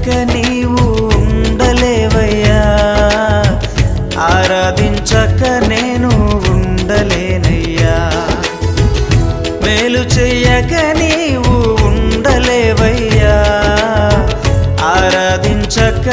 చేయక నీవు ఉండలేవయ్యా, ఆరాధించక నేను ఉండలేనయ్యా. మేలు చెయ్యక నీవు ఉండలేవయ్యా, ఆరాధించక